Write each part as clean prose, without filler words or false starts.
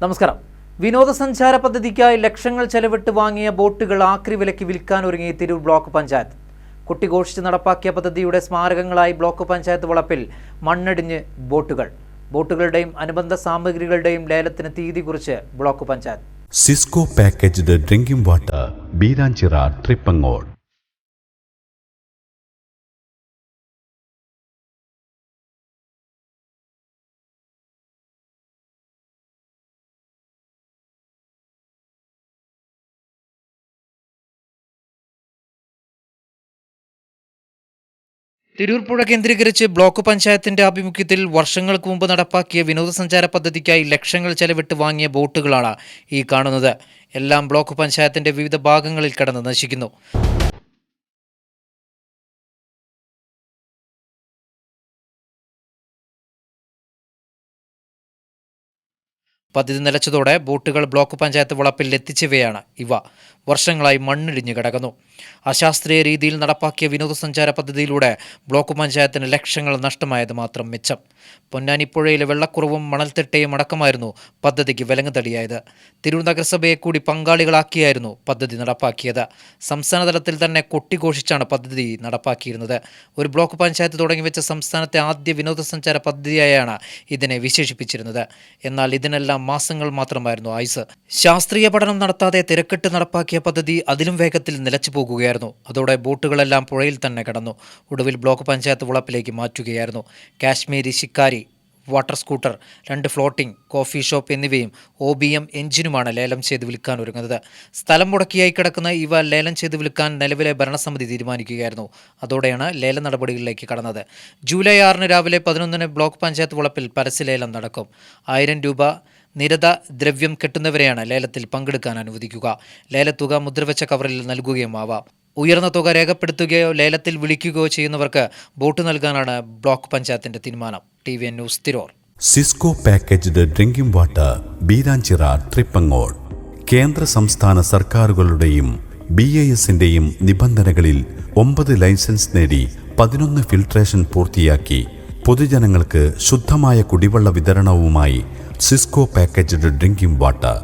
നമസ്കാരം. വിനോദസഞ്ചാര പദ്ധതിക്കായി ലക്ഷങ്ങൾ ചെലവിട്ട് വാങ്ങിയ ബോട്ടുകൾ ആക്രി വിലയ്ക്ക് വിൽക്കാൻ ഒരുങ്ങി തിരൂർ ബ്ലോക്ക് പഞ്ചായത്ത്. കൊട്ടിഘോഷിച്ച് നടപ്പാക്കിയ പദ്ധതിയുടെ സ്മാരകങ്ങളായി ബ്ലോക്ക് പഞ്ചായത്ത് വളപ്പിൽ മണ്ണടിഞ്ഞ് ബോട്ടുകളുടെയും അനുബന്ധ സാമഗ്രികളുടെയും ലേലത്തിന് തീയതി കുറിച്ച് block panchayat. Sisco packaged drinking water, Beeranchira, Tripangode. Tirur പുഴ കേന്ദ്രീകരിച്ച് ബ്ലോക്ക് പഞ്ചായത്തിന്റെ ആഭിമുഖ്യത്തിൽ വർഷങ്ങൾക്ക് മുമ്പ് നടപ്പാക്കിയ വിനോദസഞ്ചാര പദ്ധതിക്കായി ലക്ഷങ്ങൾ ചെലവിട്ട് വാങ്ങിയ ബോട്ടുകളാണ് ഈ കാണുന്നത്. എല്ലാം ബ്ലോക്ക് പഞ്ചായത്തിന്റെ വിവിധ ഭാഗങ്ങളിൽ കടന്ന് നശിക്കുന്നു. പദ്ധതി നിലച്ചതോടെ ബോട്ടുകൾ ബ്ലോക്ക് പഞ്ചായത്ത് വളപ്പിൽ എത്തിച്ചവയാണ് ഇവ. വർഷങ്ങളായി മണ്ണിടിഞ്ഞു കിടക്കുന്നു. അശാസ്ത്രീയ രീതിയിൽ നടപ്പാക്കിയ വിനോദസഞ്ചാര പദ്ധതിയിലൂടെ ബ്ലോക്ക് പഞ്ചായത്തിന് ലക്ഷങ്ങൾ നഷ്ടമായത് മാത്രം മിച്ചം. പൊന്നാനിപ്പുഴയിലെ വെള്ളക്കുറവും മണൽത്തിട്ടയും അടക്കമായിരുന്നു പദ്ധതിക്ക് വിലങ്ങുതടിയായത്. തിരൂർ നഗരസഭയെ കൂടി പങ്കാളികളാക്കിയായിരുന്നു പദ്ധതി നടപ്പാക്കിയത്. സംസ്ഥാന തലത്തിൽ തന്നെ കൊട്ടിഘോഷിച്ചാണ് പദ്ധതി നടപ്പാക്കിയിരുന്നത്. ഒരു ബ്ലോക്ക് പഞ്ചായത്ത് തുടങ്ങിവെച്ച സംസ്ഥാനത്തെ ആദ്യ വിനോദസഞ്ചാര പദ്ധതിയായാണ് ഇതിനെ വിശേഷിപ്പിച്ചിരുന്നത്. എന്നാൽ ഇതിനെല്ലാം മാസങ്ങൾ മാത്രമായിരുന്നു ആയുസ്. ശാസ്ത്രീയ പഠനം നടത്താതെ തിരക്കിട്ട് നടപ്പാക്കിയ പദ്ധതി അതിലും വേഗത്തിൽ നിലച്ചു പോകുകയായിരുന്നു. അതോടെ ബോട്ടുകളെല്ലാം പുഴയിൽ തന്നെ കടന്നു. ഒടുവിൽ ബ്ലോക്ക് പഞ്ചായത്ത് വളപ്പിലേക്ക് മാറ്റുകയായിരുന്നു. Kashmiri shikari, water scooter, 2 floating, coffee shop എന്നിവയും OBM എഞ്ചിനുമാണ് ലേലം ചെയ്ത് വിൽക്കാൻ ഒരുങ്ങുന്നത്. സ്ഥലം മുടക്കിയായി കിടക്കുന്ന ഇവ ലേലം ചെയ്ത് വിൽക്കാൻ നിലവിലെ ഭരണസമിതി തീരുമാനിക്കുകയായിരുന്നു. അതോടെയാണ് ലേല നടപടികളിലേക്ക് കടന്നത്. ജൂലൈ 6 രാവിലെ 11 ബ്ലോക്ക് പഞ്ചായത്ത് വളപ്പിൽ പരസ്യലേലം നടക്കും. 1000 രൂപ നിരത ദ്രവ്യം കെട്ടുന്നവരെയാണ് ലേലത്തിൽ പങ്കെടുക്കാൻ അനുവദിക്കുക. ലേലത്തുക മുദ്രവെച്ച കവറിൽ നൽകുകയും ആവാം. ഉയർന്ന തുക രേഖപ്പെടുത്തുകയോ ലേലത്തിൽ വിളിക്കുകയോ ചെയ്യുന്നവർക്ക് ബോട്ട് നൽകാനാണ് ബ്ലോക്ക് പഞ്ചായത്തിന്റെ തീരുമാനം. TVN news, Tirur. Sisco packaged drinking water, Beeranchira, Tripangode. കേന്ദ്ര സംസ്ഥാന സർക്കാരുകളുടെയും BISന്റെയും നിബന്ധനകളിൽ 9 ലൈസൻസ് നേടി 11 ഫിൽട്രേഷൻ പൂർത്തിയാക്കി പൊതുജനങ്ങൾക്ക് ശുദ്ധമായ കുടിവെള്ള വിതരണവുമായി സിസ്കോ പാക്കേജ്ഡ് ഡ്രിങ്കിംഗ് വാട്ടർ.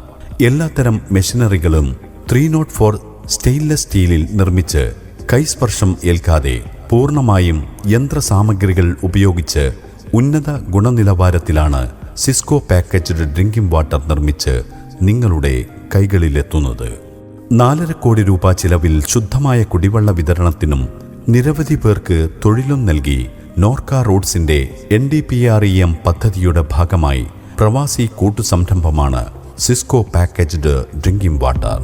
എല്ലാത്തരം മെഷീനറികളും 304 സ്റ്റെയിൻലെസ് സ്റ്റീലിൽ നിർമ്മിച്ച് കൈസ്പർശം ഏൽക്കാതെ പൂർണ്ണമായും യന്ത്രസാമഗ്രികൾ ഉപയോഗിച്ച് ഉന്നത ഗുണനിലവാരത്തിലാണ് സിസ്കോ പാക്കേജ്ഡ് ഡ്രിങ്കിംഗ് വാട്ടർ നിർമ്മിച്ച് നിങ്ങളുടെ കൈകളിലെത്തുന്നത്. 4.5 കോടി രൂപ ചിലവിൽ ശുദ്ധമായ കുടിവെള്ള വിതരണത്തിനും നിരവധി പേർക്ക് തൊഴിലും നൽകി നോർക്ക റൂട്ട്സിന്റെ NDPREM പദ്ധതിയുടെ ഭാഗമായി പ്രവാസി കൂട്ടുസംരംഭമാണ് സിസ്കോ പാക്കേജ്ഡ് ഡ്രിങ്കിംഗ് വാട്ടർ.